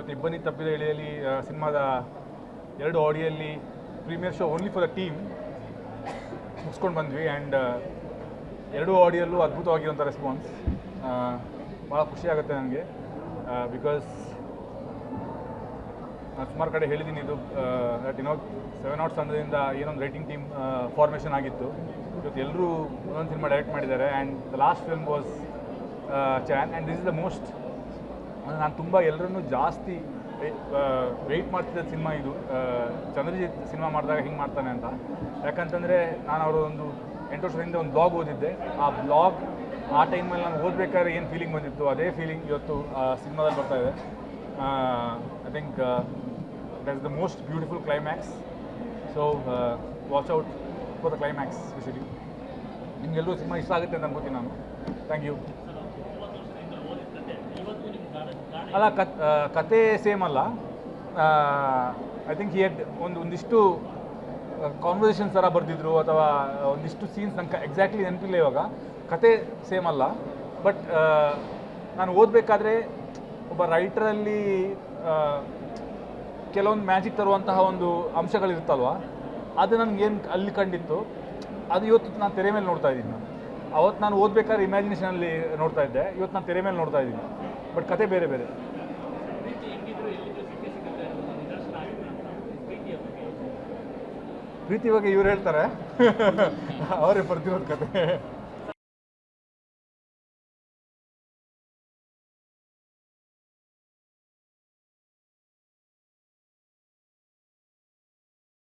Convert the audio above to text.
ಇವತ್ತು ಇಬ್ಬನಿ ತಪ್ಪಿದ ಎಳೆಯಲ್ಲಿ ಸಿನಿಮಾದ 2 ಆಡಿಯಲ್ಲಿ premiere show only for the team ಮುಗಿಸ್ಕೊಂಡು ಬಂದ್ವಿ. ಆ್ಯಂಡ್ 2 ಆಡಿಯಲ್ಲೂ ಅದ್ಭುತವಾಗಿರೋಂಥ ರೆಸ್ಪಾನ್ಸ್. ಭಾಳ ಖುಷಿ ಆಗುತ್ತೆ ನನಗೆ. ಬಿಕಾಸ್ ನಾನು ಸುಮಾರು ಕಡೆ ಹೇಳಿದ್ದೀನಿ ಇದು ದಟ್ 7 Outs ತಂಡದಿಂದ ಏನೊಂದು ರೈಟಿಂಗ್ ಟೀಮ್ ಫಾರ್ಮೇಷನ್ ಆಗಿತ್ತು. ಇವತ್ತು ಎಲ್ಲರೂ ಒಂದೊಂದು ಸಿನಿಮಾ ಡೈರೆಕ್ಟ್ ಮಾಡಿದ್ದಾರೆ. And the last film was Chan. And this is the most, ನಾನು ತುಂಬ ಎಲ್ಲರನ್ನೂ ಜಾಸ್ತಿ ವೆಯ್ಟ್ ಮಾಡ್ತಿದ್ದ ಸಿನಿಮಾ ಇದು. ಚಂದ್ರಜಿತ್ ಸಿನಿಮಾ ಮಾಡಿದಾಗ ಹಿಂಗೆ ಮಾಡ್ತಾನೆ ಅಂತ. ಯಾಕಂತಂದರೆ ನಾನು ಅವರು ಒಂದು 8 ವರ್ಷದಿಂದ ಒಂದು ಬ್ಲಾಗ್ ಓದಿದ್ದೆ. ಆ ಬ್ಲಾಗ್ ಆ ಟೈಮಲ್ಲಿ ನಾನು ಓದಬೇಕಾದ್ರೆ ಏನು ಫೀಲಿಂಗ್ ಬಂದಿತ್ತು ಅದೇ ಫೀಲಿಂಗ್ ಇವತ್ತು ಸಿನಿಮಾದಲ್ಲಿ ಬರ್ತಾಯಿದೆ. I think that is the most beautiful climax. So watch out for the climax specially. ನಿಮಗೆಲ್ಲರೂ ಸಿನಿಮಾ ಇಷ್ಟ ಆಗುತ್ತೆ ಅಂತ ಅನ್ಕೋತೀನಿ ನಾನು. Thank you. ಅಲ್ಲ, ಕತೆ ಸೇಮ್ ಅಲ್ಲ. ಐ ಥಿಂಕ್ ಹಿ ಹೆಡ್ ಒಂದಿಷ್ಟು ಕಾನ್ವರ್ಸೇಷನ್ಸ್ ಥರ ಬರೆದಿದ್ರು ಅಥವಾ ಒಂದಿಷ್ಟು ಸೀನ್ಸ್ ನಂಗೆ ಎಕ್ಸಾಕ್ಟ್ಲಿ ನೆನಪಿಲ್ಲ ಇವಾಗ. ಕತೆ ಸೇಮ್ ಅಲ್ಲ. ಬಟ್ ನಾನು ಓದಬೇಕಾದ್ರೆ ಒಬ್ಬ ರೈಟರಲ್ಲಿ ಕೆಲವೊಂದು ಮ್ಯಾಜಿಕ್ ತರುವಂತಹ ಒಂದು ಅಂಶಗಳಿರುತ್ತಲ್ವ, ಅದು ನನಗೇನು ಅಲ್ಲಿ ಕಂಡಿತ್ತು ಅದು ಇವತ್ತು ನಾನು ತೆರೆ ಮೇಲೆ ನೋಡ್ತಾ ಇದ್ದೀನಿ. ಅವತ್ತು ನಾನು ಓದಬೇಕಾದ್ರೆ ಇಮ್ಯಾಜಿನೇಷನಲ್ಲಿ ನೋಡ್ತಾ ಇದ್ದೆ, ಇವತ್ತು ನಾನು ತೆರೆ ಮೇಲೆ ನೋಡ್ತಾ ಇದ್ದೀನಿ. ಬಟ್ ಕತೆ ಬೇರೆ ಬೇರೆ. ಪ್ರೀತಿ ಬಗ್ಗೆ ಇವ್ರು ಹೇಳ್ತಾರೆ, ಅವರೇ ಬರ್ತಿರೋದು ಕತೆ.